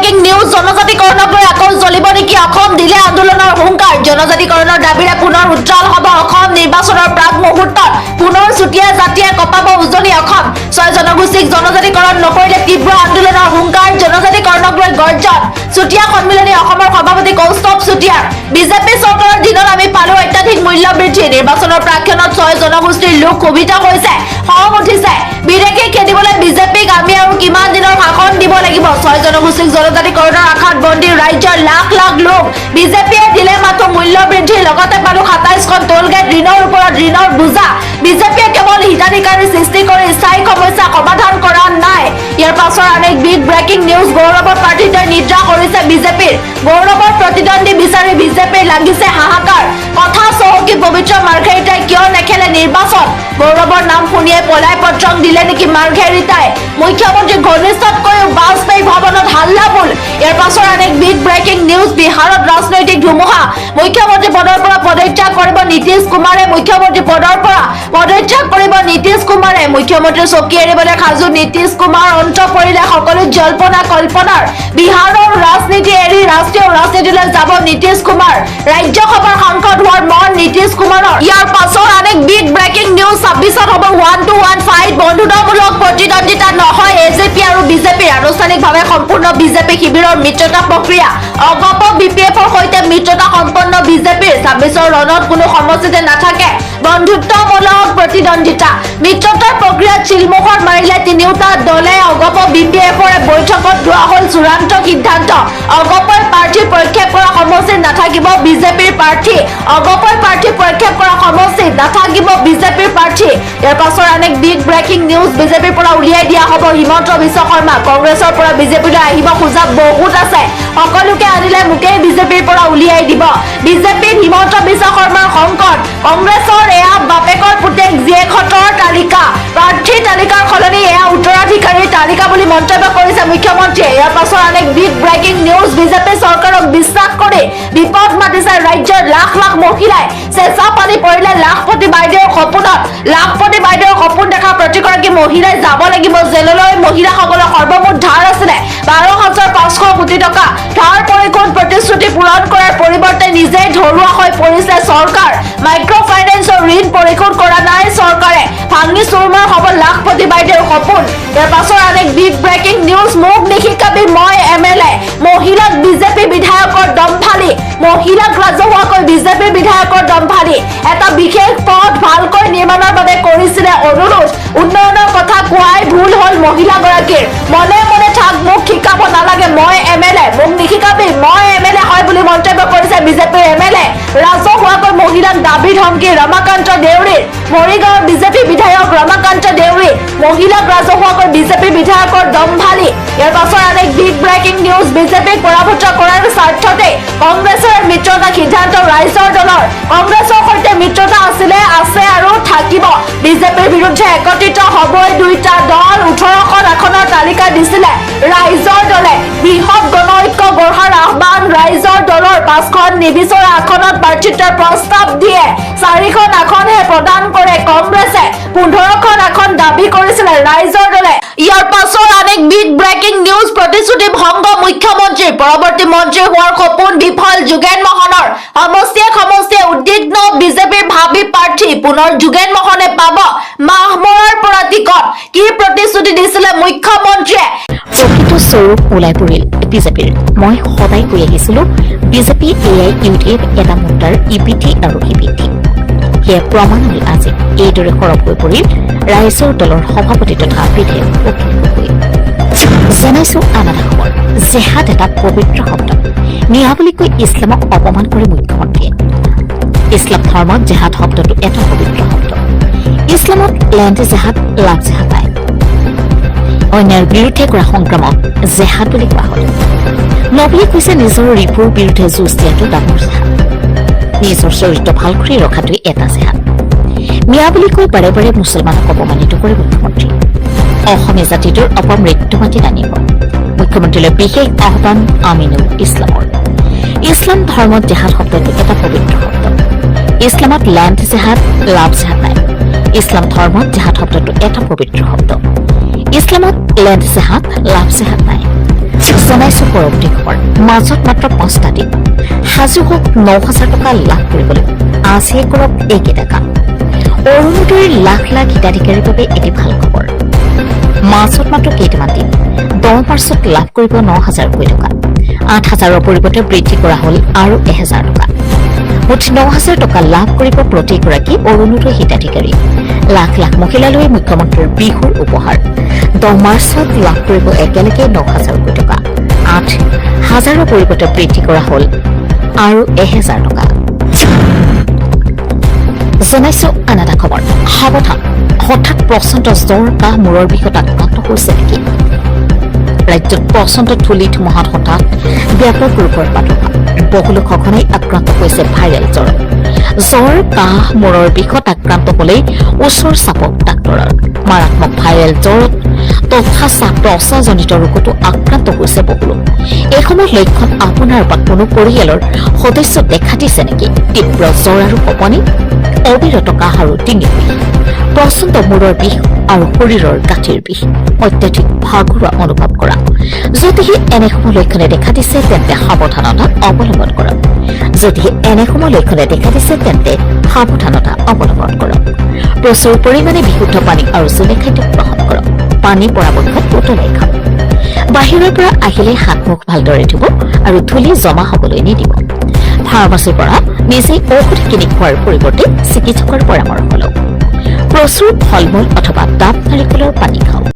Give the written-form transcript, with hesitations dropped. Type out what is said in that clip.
breaking news জনজাতিকৰণক লৈ আকৌ জ্বলিব নেকি অসম দিলে আন্দোলনৰ হুংকাৰ জনজাতিকৰণৰ দাবীৰে পুনৰ উজ্জ্বল হ'ব অসম নিৰ্বাচনৰ প্ৰাক মুহূৰ্তত পুনৰ চুতীয়া জাতিয়ে কপাব উজনি অসম ছয় জনগোষ্ঠীক জনজাতিকৰণ নকৰিলে তীব্ৰ আন্দোলনৰ হুংকাৰ জনজাতিকৰণক লৈ গৰ্জন চুতীয়া সন্মিলনী অসমৰ সভাপতি কৌস্তৱ চুতীয়াৰ বিজেপি চৰকাৰৰ দিনত আমি পালো অত্যাধিক মূল্য বৃদ্ধি নিৰ্বাচনৰ প্ৰাক্ষণত ছয় জনগোষ্ঠীৰ লোক ক্ষোভিত হৈছে খং উঠিছে বিদেশী খেদিবলৈ বিজেপিক আমি আৰু কিমান দিনৰ ভাষণ দিব লাগিব ছয় জনগোষ্ঠীক জনজাতিকৰণৰ আশাত বন্দী ৰাজ্যৰ লাখ লাখ লোক বিজেপিয়ে দিলে মাত্ৰ মূল্য বৃদ্ধি লগতে পালো ২৭খন টোলগেট ঋণৰ ওপৰত ঋণৰ বোজা বিজেপিয়ে কেৱল হিতাধিকাৰী সৃষ্টি কৰি স্থায়ী সমস্যা সমাধান কৰা নাই ইয়াৰ পাছৰ আন এক বিগ ব্ৰেকিং নিউজ গৌৰৱৰ প্ৰাৰ্থীত্বৰ নিদ্ৰা কৰিছে বিজেপিৰ গৌৰৱৰ প্ৰতিদ্বন্দ্বী বিচাৰি বিজেপিৰ লাগিছে হাহাকাৰ কথা চহকী পবিত্ৰ মাৰ্ঘেৰিটাই কিয় নেখেলে নিৰ্বাচন গৌৰৱৰ নাম শুনিয়ে পলাই পত্ৰং দিলে নেকি মাৰ্ঘেৰিটাই মুখ্যমন্ত্ৰী ঘনিষ্ঠতকৈও বাজপেয়ী ভৱনত হাল্লাবোল ইয়াৰ পাছৰ আন এক বিগ ব্ৰেকিং নিউজ বিহাৰত ৰাজনৈতিক ধুমুহা মুখ্যমন্ত্ৰী পদৰ পৰা পদত্যাগ কৰিব নীতিশ কুমাৰে মুখ্যমন্ত্ৰী পদৰ পৰা পদত্যাগ কৰিব নীতিশ কুমাৰে মুখ্যমন্ত্ৰীৰ চকী এৰিবলৈ সাজু নীতিশ কুমাৰ অন্ত পৰিলে সকলো জল্পনা কল্পনাৰ বিহাৰৰ ৰাজনীতি এৰি ৰাষ্ট্ৰীয় ৰাজনীতিলৈ যাব নীতিশ কুমাৰ ৰাজ্যসভাৰ সাংসদ হোৱাৰ মন নীতিশ কুমাৰৰ ইয়াৰ পাছৰ আন এক বিগ ব্ৰেকিং নিউজ ২৬ত হ'ব 1-to-1 ফাইট বন্ধুত্বমূলক প্ৰতিদ্বন্দ্বিতা নহয় এজেপি আৰু বিজেপিৰ আনুষ্ঠানিকভাৱে সম্পূৰ্ণ বিজেপি শিবিৰৰ মিত্ৰতা প্ৰক্ৰিয়া অগপ বিপিএফৰ সৈতে মিত্ৰতা সম্পন্ন বিজেপিৰ ২৬ৰ ৰণত কোনো সমষ্টিতে নাথাকে বন্ধুত্বমূলক প্ৰতিদ্বন্দ্বিতা মিত্ৰতাৰ প্ৰক্ৰিয়াত চিলমোহৰ মাৰিলে তিনিওটা দলে অগপ বিপিএফৰ বৈঠকত লোৱা হ'ল চূড়ান্ত সিদ্ধান্ত অগপৰ প্ৰাৰ্থী প্ৰক্ষেপ কৰা সমষ্টিত নাথাকিব বিজেপিৰ প্ৰাৰ্থী অগপৰ প্ৰাৰ্থী প্ৰক্ষেপ কৰা সমষ্টিত নাথাকিব বিজেপিৰ প্ৰাৰ্থী ইয়াৰ পাছৰ আন এক বিগ ব্ৰেকিং নিউজ বিজেপিৰ পৰা উলিয়াই দিয়া হ'ব হিমন্ত বিশ্ব শৰ্মা কংগ্ৰেছৰ পৰা বিজেপিলৈ আহিব খোজা বহুত আছে সকলোকে আনিলে মোকেই বিজেপিৰ পৰা উলিয়াই দিব বিজেপিৰ হিমন্ত বিশ্ব শৰ্মাৰ সংকট কংগ্ৰেছৰ এয়া বাপেকৰ পুতেক জীয়েকহঁতৰ তালিকা প্ৰাৰ্থী তালিকাৰ সলনি এয়া উত্তৰাধিকাৰীৰ তালিকা বুলি মন্তব্য কৰিছে মুখ্যমন্ত্ৰীয়ে ইয়াৰ পাছৰ আন এক বিগ ব্ৰেকিং নিউজ বিজেপি চৰকাৰক বিশ্বাস কৰি বিপদ মাতিছে ৰাজ্যৰ লাখ লাখ মহিলাই চেঁচা পানী পৰিলে লাখপতি বাইদেউৰ সপোনত লাখপতি বাইদেউৰ সপোন দেখা প্ৰতিগৰাকী মহিলাই যাব লাগিব জেললৈ মহিলাসকলৰ সৰ্বমুঠ ধাৰ আছিলে ১২,৫০০ কোটি টকা ধাৰ পৰিশোধ প্ৰতিশ্ৰুতি পূৰণ কৰাৰ পৰিৱৰ্তে নিজেই ধৰুৱা হৈ পৰিছে চৰকাৰ মাইক্ৰ ফাইনেন্সৰ ঋণ পৰিশোধ কৰা নাই চৰকাৰে ভাঙি চুৰমাৰ হ'ব লাখপতি বাইদেউৰ সপোন ইয়াৰ পাছৰ আন এক বিগ ব্ৰেকিং নিউজ মোক নিশিকাবি মই এমএলএ মহিলাক বিজেপি বিধায়কৰ দমফালি মহিলাক ৰাজহুৱাকৈ বিজেপি বিধায়কৰ দমফালি এটা বিশেষ পথ ভালকৈ নিৰ্মাণৰ বাবে কৰিছিলে অনুৰোধ উন্নয়নৰ কথা কোৱাই ভুল হ'ল মহিলাগৰাকীৰ মনে মনে থাক মোক শিকাব নালাগে মই এমএলএ মোক নিশিকাবি মই এমএলএ হয় বুলি মন্তব্য কৰিছে বিজেপিৰ এমএলএ ৰাজহুৱাকৈ মহিলাক দাবী ধমকি ৰমাকান্ত দেউৰীৰ মৰিগাঁৱৰ বিজেপি বিধায়ক ৰমাকান্ত দেউৰী মহিলাক ৰাজহুৱাকৈ বিজেপি বিধায়কৰ দমফালি ইয়াৰ পাছৰ আন এক বিগ ব্ৰেকিং নিউজ বিজেপিক পৰাভূত কৰাৰ স্বাৰ্থতে কংগ্ৰেছৰ মিত্ৰতা সিদ্ধান্ত ৰাইজৰ দলৰ কংগ্ৰেছৰ সৈতে মিত্ৰতা আছিলে আছে আৰু থাকিব বিজেপিৰ বিৰুদ্ধে একত্ৰিত হ'বই দুইটা দল ১৮খন আসনৰ তালিকা দিছিলে ৰাইজৰ দলে বৃহৎ গণঐক্য গঢ়াৰ আহ্বান ৰাইজৰ দলৰ ৫খন নিবিচৰা আসনত প্ৰাৰ্থিত্বৰ প্ৰস্তাৱ দিয়ে ৪খন আসনহে প্ৰদান কৰে কংগ্ৰেছে ১৫খন আসন দাবী কৰিছিলে ৰাইজৰ দলে ইয়াৰ পাছৰ আন এক বিগ ব্ৰেকিং নিউজ প্ৰতিশ্ৰুতি ভংগ মুখ্যমন্ত্ৰীৰ পৰৱৰ্তী মন্ত্ৰী হোৱাৰ সপোন বিফল যোগেন মহনৰ সমষ্টিয়ে উদ্বিগ্ন বিজেপিৰ ভাবি প্ৰাৰ্থী পুনৰ যোগেন মহনে পাব মাহমৰাৰ পৰা টিকট কি প্ৰতিশ্ৰুতি দিছিলে মুখ্যমন্ত্ৰীয়ে প্ৰকৃত স্বৰূপ ওলাই পৰিল বিজেপিৰ মই সদায় কৈ আহিছিলো বিজেপি এআই ইউডিএফ এটা মুদ্ৰাৰ ইপিঠি আৰু ইপিঠি সেয়া প্ৰমাণ হ'ল আজি এইদৰে সৰব হৈ পৰিল ৰাইজৰ দলৰ সভাপতি তথা বিধায়ক অখিল গগৈ জনাইছো আন এটা খবৰ জেহাদ এটা পবিত্ৰ শব্দ নিয়া বুলি কৈ ইছলামক অপমান কৰে মুখ্যমন্ত্ৰীয়ে ইছলাম ধৰ্মত জেহাদ শব্দটো এটা পবিত্ৰ শব্দ ইছলামত লেণ্ড জেহাদ লাভ জেহাদ নাই অন্যাৰ বিৰুদ্ধে কৰা সংগ্ৰামক জেহাদ বুলি কোৱা হয় নবীয়ে কৈছে নিজৰ ৰিপুৰ বিৰুদ্ধে যুঁজ দিয়াটো ডাঙৰ জেহাদ নিজৰ চৰিত্ৰ ভাল কৰি ৰখাটোৱে এটা জেহাদ মিয়া বুলি কৈ বাৰে বাৰে মুছলমানক অপমানিত কৰে মুখ্যমন্ত্ৰী অসমীয়া জাতিটোৰ অপমৃত্যু মাতি আনিব মুখ্যমন্ত্ৰীলৈ বিশেষ আহ্বান আমিনুল ইছলামৰ ইছলাম ধৰ্মত জেহাদ শব্দটো এটা পবিত্ৰ শব্দ ইছলামত লেণ্ড জেহাদ লাভ জেহাদ নাই ইছলাম ধৰ্মত জেহাদ শব্দটো এটা পবিত্ৰ শব্দ ইছলামত লেণ্ড জেহাদ লাভ জেহাদ নাই জনাইছো পৰৱৰ্তী খবৰ মাজত মাত্ৰ 5টা দিন সাজু হওক 9,000 টকা লাভ কৰিবলৈ আজিয়ে কৰক এইকেইটা কাম অৰুণোদয়ৰ লাখ লাখ হিতাধিকাৰীৰ বাবে এটি ভাল খবৰ মাজত মাত্ৰ কেইটামান দিন 10 মাৰ্চত লাভ কৰিব 9,000 টকা 8,000ৰ পৰিৱৰ্তে বৃদ্ধি কৰা হ'ল আৰু 1,000 টকা মুঠ 9,000 টকা লাভ কৰিব প্ৰতিগৰাকী অৰুণোদয় হিতাধিকাৰী লাখ লাখ মহিলালৈ মুখ্যমন্ত্ৰীৰ বিহুৰ উপহাৰ 10 মাৰ্চত লাভ কৰিব একেলগে 9,000 টকা 8,000ৰ পৰিৱৰ্তে বৃদ্ধি কৰা হ'ল আৰু 1,000 টকা জনাইছো আন এটা খবৰ সাৱধান হঠাৎ প্ৰচণ্ড জ্বৰ কাহ মূৰৰ বিষত আক্ৰান্ত হৈছে নেকি ৰাজ্যত প্ৰচণ্ড ধূলি ধুমুহাত হঠাৎ ব্যাপক ৰোগৰ প্ৰাদুৰ্ভাৱ বহু লোক সঘনাই আক্ৰান্ত হৈছে ভাইৰেল জ্বৰত জ্বৰ কাহ মূৰৰ বিষত আক্ৰান্ত হলেই ওচৰ চাপক ডাক্তৰৰ মাৰাত্মক ভাইৰেল জ্বৰত তথা শ্বাস-প্ৰশ্বাসজনিত ৰোগতো আক্ৰান্ত হৈছে বহু লোক এই সময়ত লক্ষণ আপোনাৰ বা কোনো পৰিয়ালৰ সদস্য দেখা দিছে নেকি তীব্ৰ জ্বৰ আৰু কঁপনি অবিৰত কাহ আৰু ডিঙিৰ বিষ প্ৰচণ্ড মূৰৰ বিষ আৰু শৰীৰৰ গাঁঠিৰ বিষ অত্যাধিক ভাগৰুৱা অনুভৱ কৰা যদিহে এনেসমূহ লক্ষণে দেখা দিছে তেন্তে সাৱধানতা অৱলম্বন কৰক যদিহে এনেসমূহ লক্ষণে দেখা দিছে তেন্তে সাৱধানতা অৱলম্বন কৰক প্ৰচুৰ পৰিমাণে বিশুদ্ধ পানী আৰু জুলীয়া খাদ্য গ্ৰহণ কৰক পানী পৰাপক্ষত উতলাই খাওক বাহিৰৰ পৰা আহিলে হাত মুখ ভালদৰে ধুব আৰু ধূলি জমা হ'বলৈ নিদিব ফাৰ্মাচীৰ পৰা নিজেই ঔষধ কিনি খোৱাৰ পৰিৱৰ্তে চিকিৎসকৰ পৰামৰ্শ লওক প্ৰচুৰ ফল মূল অথবা ডাব নাৰিকলৰ পানী খাওক